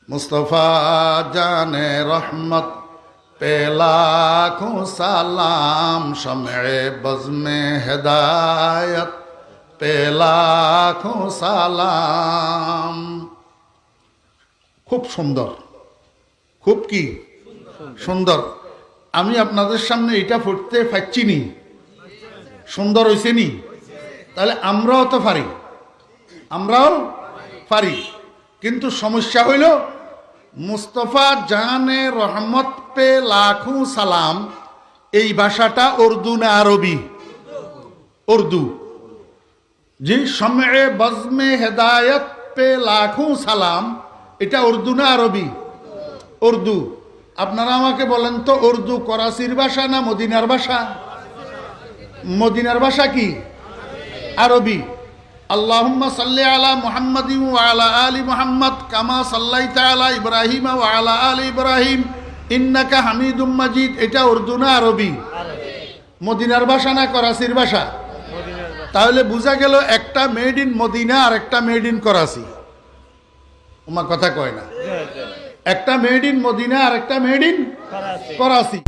मुस्तफ़ा जाने रहमत पे लाखों सलाम, शम्ए बज़्मे हिदायत पे लाखों सलाम। খুব সুন্দর, খুব কি সুন্দর। আমি আপনাদের সামনে এটা পড়তে পারছি নি, সুন্দর হইছে নি? তাহলে আমরাও তো পারি, আমরাও পারি। কিন্তু সমস্যা হইল মুস্তফা জানে রহমত পে লাখো সালাম, এই ভাষাটা উর্দু না আরবি? উর্দু। জি, শমে বজমে হেদায়ত পে লাখো সালাম, এটা উর্দু না আরবি? উর্দু। আপনারা আমাকে বলেন তো, উর্দু করাচির ভাষা না মদিনার ভাষা? মদিনার ভাষা কি? আরবি। আল্লাহুম্মা সাল্লি আলা মুহাম্মাদিন ওয়া আলা আলি মুহাম্মাদ কামা সাল্লাইতা আলা ইব্রাহিম ওয়া আলা আলি ইব্রাহিম ইন্নাকা হামিদুম মাজিদ, এটা উর্দু না আরবি? মদিনার ভাষা না করাচির ভাষা? তাহলে বোঝা গেল একটা মেড ইন মদিনা আর একটা মেড ইন করাচি। ওমা কথা কয় না, একটা মেড ইন মদিনা আর একটা মেড ইন করাচি।